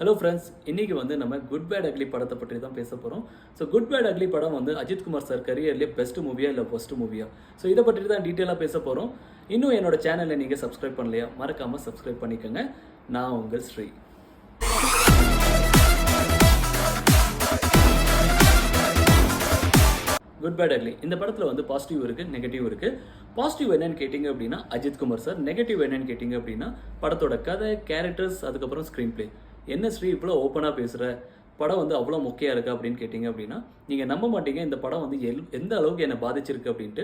Hello friends, இன்றைக்கி நம்ம good bad ugly படத்தை பற்றி தான் பேச போகிறோம். ஸோ குட் பேட் அக்லி படம் அஜித் குமார் சார் கரியர்லேயே பெஸ்ட் மூவியா இல்லை ஃபர்ஸ்ட் மூவியா, ஸோ இதை பற்றி தான் டீட்டெயிலாக பேச போகிறோம். இன்னும் என்னோட சேனலை நீங்கள் சப்ஸ்கிரைப் பண்ணலையா, மறக்காமல் சப்ஸ்கிரைப் பண்ணிக்கோங்க. நான் உங்கள் ஸ்ரீ. குட் பேட் அக்லி இந்த படத்தில் பாசிட்டிவ் இருக்குது, நெகட்டிவ் இருக்குது. பாசிட்டிவ் என்னன்னு கேட்டிங்க அப்படின்னா அஜித் குமார் சார். நெகட்டிவ் என்னன்னு கேட்டிங்க அப்படின்னா படத்தோட கதை, கேரக்டர்ஸ், அதுக்கப்புறம் ஸ்க்ரீன் பிளே. என்ன ஸ்ரீ இவ்வளோ ஓப்பனாக பேசுகிற, படம் அவ்வளோ முக்கியம் இருக்கா அப்படின்னு கேட்டிங்க அப்படின்னா நீங்கள் நம்ப மாட்டீங்க இந்த படம் எந்த அளவுக்கு என்னை பாதிச்சிருக்கு அப்படின்ட்டு.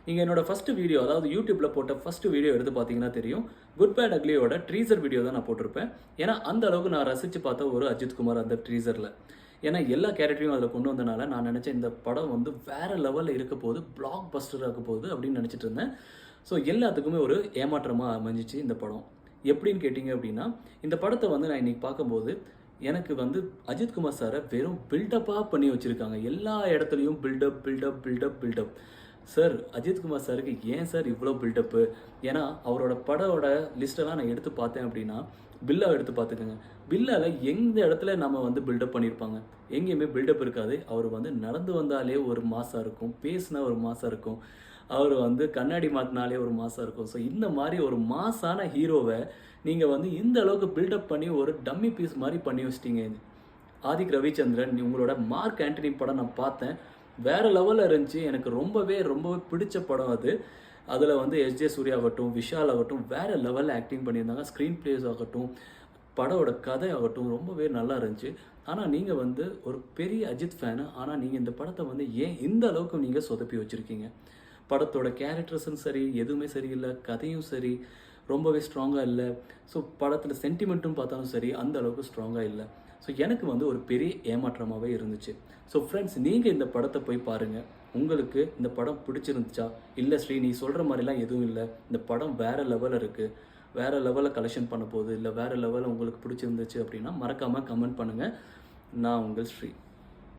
நீங்கள் என்னோடய ஃபஸ்ட்டு வீடியோ, அதாவது யூடியூப்பில் போட்ட ஃபஸ்ட்டு வீடியோ எடுத்து பார்த்தீங்கன்னா தெரியும். குட் பேட் அக்லியோட ட்ரீசர் வீடியோ தான் நான் போட்டிருப்பேன். ஏன்னா அந்த அளவுக்கு நான் ரசித்து பார்த்த ஒரு அஜித் குமார் அந்த ட்ரீசரில். ஏன்னா எல்லா கேரக்டரையும் அதில் கொண்டு வந்தனால நான் நினச்சேன் இந்த படம் வேறு லெவலில் இருக்க போகுது, பிளாக் பஸ்டர் ஆக போகுது அப்படின்னு நினச்சிட்டு இருந்தேன். ஸோ எல்லாத்துக்குமே ஒரு ஏமாற்றமாக அமைஞ்சிச்சு இந்த படம். எப்படின்னு கேட்டிங்க அப்படின்னா இந்த படத்தை நான் இன்றைக்கி பார்க்கும்போது எனக்கு அஜித் குமார் சாரை வெறும் பில்டப்பாக பண்ணி வச்சுருக்காங்க. எல்லா இடத்துலையும் buildup buildup buildup buildup. Sir, Ajith Kumar சாருக்கு ஏன் சார் இவ்வளோ பில்டப்பு? ஏன்னா அவரோட படோட லிஸ்ட்டெல்லாம் நான் எடுத்து பார்த்தேன் அப்படின்னா பில்லாக எடுத்து பார்த்துக்கோங்க. பில்லால் எந்த இடத்துல நம்ம பில்டப் பண்ணியிருப்பாங்க? எங்கேயுமே பில்டப் இருக்காது. அவர் நடந்து வந்தாலே ஒரு மாசாக இருக்கும், பேசினா ஒரு மாசாக இருக்கும், அவர் கண்ணாடி மாற்றினாலே ஒரு மாசாக இருக்கும். ஸோ இந்த மாதிரி ஒரு மாசான ஹீரோவை நீங்கள் இந்த அளவுக்கு பில்டப் பண்ணி ஒரு டம்மி பீஸ் மாதிரி பண்ணி வச்சிட்டீங்க. ஆதிக் ரவிச்சந்திரன், உங்களோட மார்க் ஆண்டனி படம் நான் பார்த்தேன், வேறு லெவலில் இருந்துச்சு. எனக்கு ரொம்பவே பிடிச்ச படம் அது. அதில் எஸ்ஜே சூர்யா ஆகட்டும், விஷால் ஆகட்டும், வேறு லெவலில் ஆக்டிங் பண்ணியிருந்தாங்க. ஸ்க்ரீன் பிளேஸ் ஆகட்டும், படோட கதை ஆகட்டும் ரொம்பவே நல்லா இருந்துச்சு. ஆனால் நீங்கள் ஒரு பெரிய அஜித் ஃபேனு, ஆனால் நீங்கள் இந்த படத்தை ஏன் இந்த அளவுக்கு நீங்கள் சொதப்பி வச்சுருக்கீங்க? படத்தோட கேரக்டர்ஸும் சரி, எதுவுமே சரியில்லை, கதையும் சரி ரொம்பவே ஸ்ட்ராங்காக இல்லை. ஸோ படத்தில் சென்டிமெண்ட்டும் பார்த்தாலும் சரி அந்த அளவுக்கு ஸ்ட்ராங்காக இல்லை. ஸோ எனக்கு ஒரு பெரிய ஏமாற்றமாகவே இருந்துச்சு. ஸோ ஃப்ரெண்ட்ஸ், நீங்கள் இந்த படத்தை போய் பாருங்கள். உங்களுக்கு இந்த படம் பிடிச்சிருந்துச்சா? இல்லை ஸ்ரீ நீ சொல்கிற மாதிரிலாம் எதுவும் இல்லை, இந்த படம் வேறு லெவலில் இருக்குது, வேறு லெவலில் கலெக்ஷன் பண்ண போகுது, இல்லை வேறு லெவலில் உங்களுக்கு பிடிச்சிருந்துச்சு அப்படின்னா மறக்காமல் கமெண்ட் பண்ணுங்கள். நான் உங்கள் ஸ்ரீ.